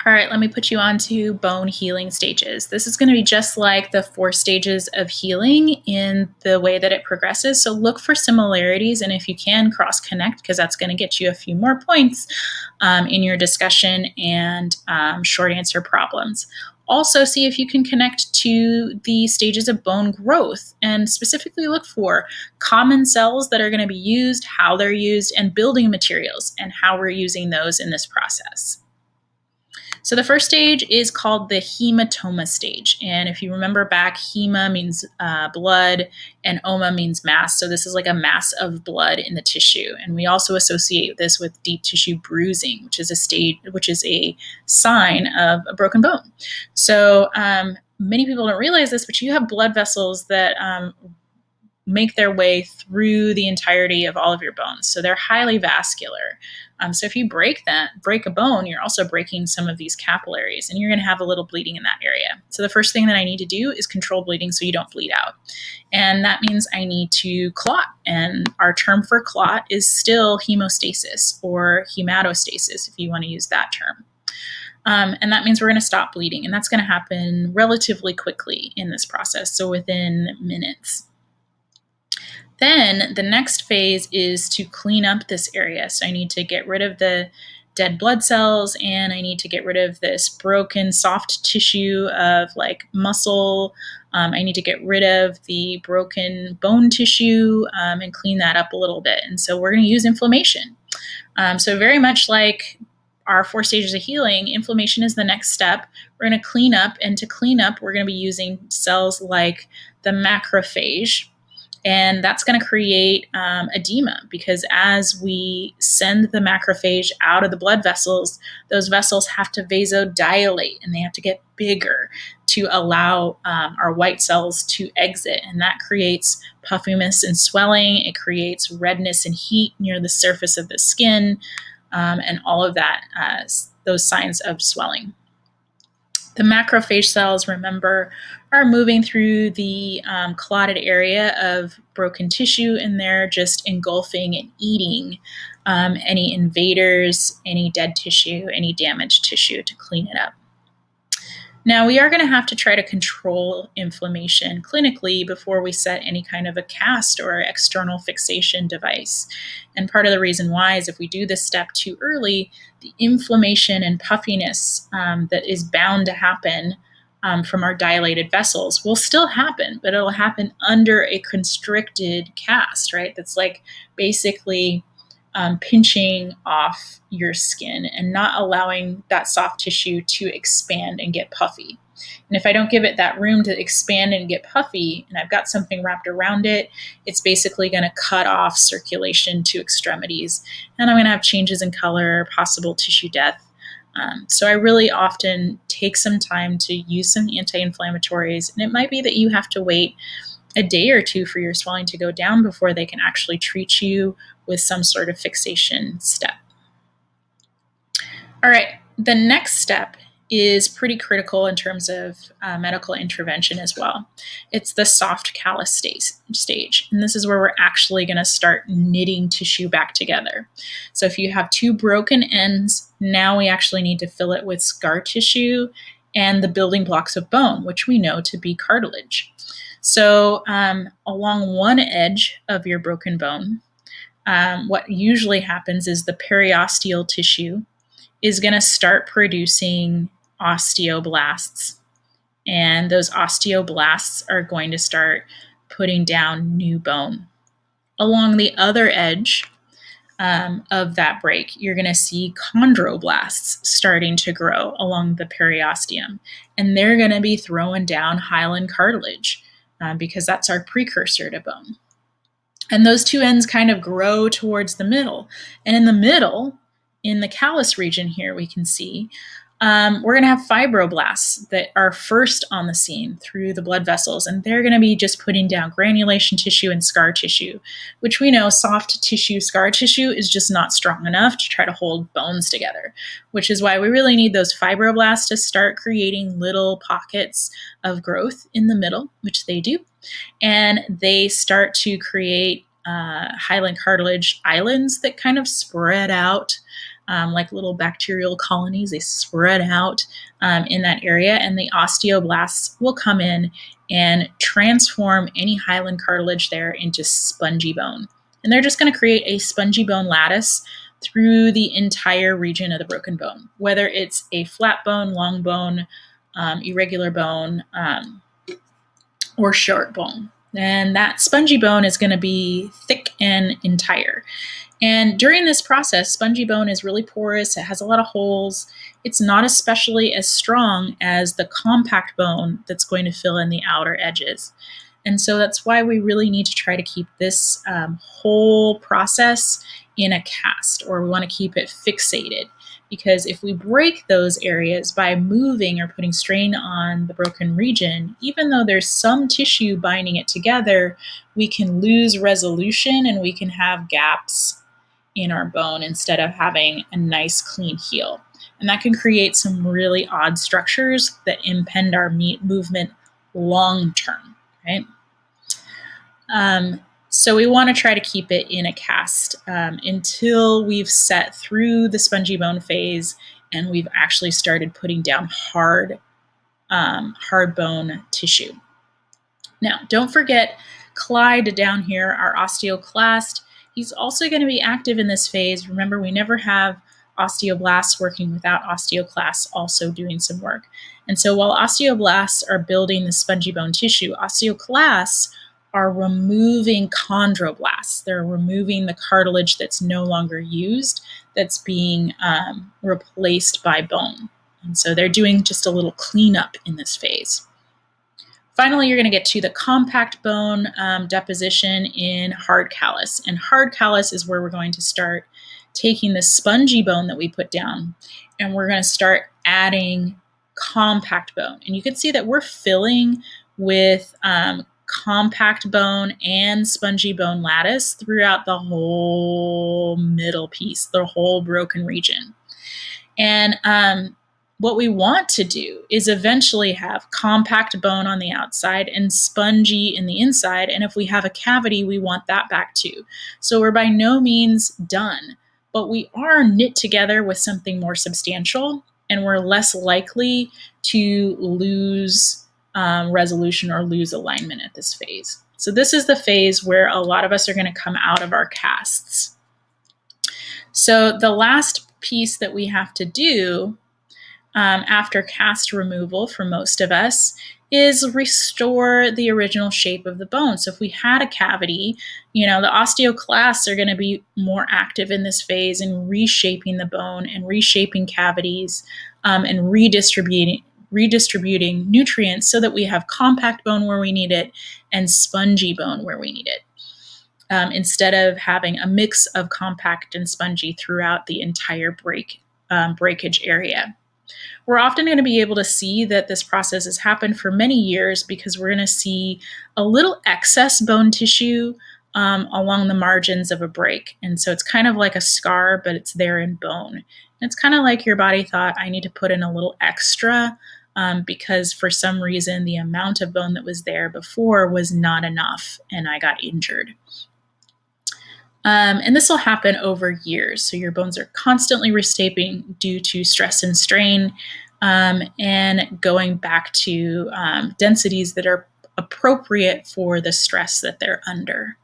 All right, let me put you on to bone healing stages. This is going to be just like the 4 stages of healing in the way that it progresses. So look for similarities, and if you can, cross-connect, because that's going to get you a few more points in your discussion and short answer problems. Also, see if you can connect to the stages of bone growth and specifically look for common cells that are going to be used, how they're used, and building materials and how we're using those in this process. So the first stage is called the hematoma stage. And if you remember back, hema means blood and oma means mass. So this is like a mass of blood in the tissue. And we also associate this with deep tissue bruising, which is a sign of a broken bone. So many people don't realize this, but you have blood vessels that make their way through the entirety of all of your bones. So they're highly vascular. So if you break a bone, you're also breaking some of these capillaries, and you're going to have a little bleeding in that area. So the first thing that I need to do is control bleeding so you don't bleed out. And that means I need to clot. And our term for clot is still hemostasis or hematostasis, if you want to use that term. And that means we're going to stop bleeding. And that's going to happen relatively quickly in this process, so within minutes. Then the next phase is to clean up this area. So I need to get rid of the dead blood cells, and I need to get rid of this broken soft tissue of like muscle. I need to get rid of the broken bone tissue and clean that up a little bit. And so we're going to use inflammation. So very much like our 4 stages of healing, inflammation is the next step. We're going to clean up, and to clean up, we're going to be using cells like the macrophage. And that's going to create edema, because as we send the macrophage out of the blood vessels, those vessels have to vasodilate, and they have to get bigger to allow our white cells to exit. And that creates puffiness and swelling. It creates redness and heat near the surface of the skin, and all of that, those signs of swelling. The macrophage cells, remember, are moving through the clotted area of broken tissue, and they're just engulfing and eating any invaders, any dead tissue, any damaged tissue to clean it up. Now, we are going to have to try to control inflammation clinically before we set any kind of a cast or external fixation device. And part of the reason why is if we do this step too early, the inflammation and puffiness that is bound to happen from our dilated vessels will still happen, but it'll happen under a constricted cast, right? That's like basically pinching off your skin and not allowing that soft tissue to expand and get puffy. And if I don't give it that room to expand and get puffy, and I've got something wrapped around it, it's basically going to cut off circulation to extremities. And I'm going to have changes in color, possible tissue death. So I really often take some time to use some anti-inflammatories. And it might be that you have to wait a day or two for your swelling to go down before they can actually treat you with some sort of fixation step. All right, the next step is pretty critical in terms of medical intervention as well. It's the soft callus stage, and this is where we're actually going to start knitting tissue back together. So if you have 2 broken ends, now we actually need to fill it with scar tissue and the building blocks of bone, which we know to be cartilage. So along one edge of your broken bone, what usually happens is the periosteal tissue is going to start producing osteoblasts. And those osteoblasts are going to start putting down new bone. Along the other edge of that break, you're going to see chondroblasts starting to grow along the periosteum. And they're going to be throwing down hyaline cartilage because that's our precursor to bone. And those 2 ends kind of grow towards the middle. And in the middle, in the callus region here, we can see we're going to have fibroblasts that are first on the scene through the blood vessels. And they're going to be just putting down granulation tissue and scar tissue, which we know soft tissue, scar tissue is just not strong enough to try to hold bones together, which is why we really need those fibroblasts to start creating little pockets of growth in the middle, which they do. And they start to create hyaline cartilage islands that kind of spread out like little bacterial colonies. They spread out in that area, and the osteoblasts will come in and transform any hyaline cartilage there into spongy bone. And they're just going to create a spongy bone lattice through the entire region of the broken bone, whether it's a flat bone, long bone, irregular bone, or short bone. And that spongy bone is going to be thick and entire. And during this process, spongy bone is really porous. It has a lot of holes. It's not especially as strong as the compact bone that's going to fill in the outer edges. And so that's why we really need to try to keep this whole process in a cast, or we want to keep it fixated. Because if we break those areas by moving or putting strain on the broken region, even though there's some tissue binding it together, we can lose resolution and we can have gaps in our bone instead of having a nice clean heel. And that can create some really odd structures that impede our movement long term, right? So we want to try to keep it in a cast until we've set through the spongy bone phase and we've actually started putting down hard bone tissue. Now, don't forget Clyde down here, our osteoclast. He's also going to be active in this phase. Remember, we never have osteoblasts working without osteoclasts also doing some work. And so while osteoblasts are building the spongy bone tissue, osteoclasts are removing chondroblasts. They're removing the cartilage that's no longer used, that's being replaced by bone. And so they're doing just a little cleanup in this phase. Finally, you're going to get to the compact bone deposition in hard callus. And hard callus is where we're going to start taking the spongy bone that we put down, and we're going to start adding compact bone. And you can see that we're filling with compact bone and spongy bone lattice throughout the whole middle piece, the whole broken region. And what we want to do is eventually have compact bone on the outside and spongy in the inside. And if we have a cavity, we want that back too. So we're by no means done, but we are knit together with something more substantial, and we're less likely to lose resolution or lose alignment at this phase. So this is the phase where a lot of us are going to come out of our casts. So the last piece that we have to do after cast removal for most of us is restore the original shape of the bone. So if we had a cavity, the osteoclasts are going to be more active in this phase in reshaping the bone and reshaping cavities and redistributing nutrients so that we have compact bone where we need it and spongy bone where we need it, instead of having a mix of compact and spongy throughout the entire breakage area. We're often going to be able to see that this process has happened for many years because we're going to see a little excess bone tissue along the margins of a break. And so it's kind of like a scar, but it's there in bone. And it's kind of like your body thought, I need to put in a little extra because for some reason the amount of bone that was there before was not enough and I got injured. And this will happen over years. So your bones are constantly reshaping due to stress and strain and going back to densities that are appropriate for the stress that they're under.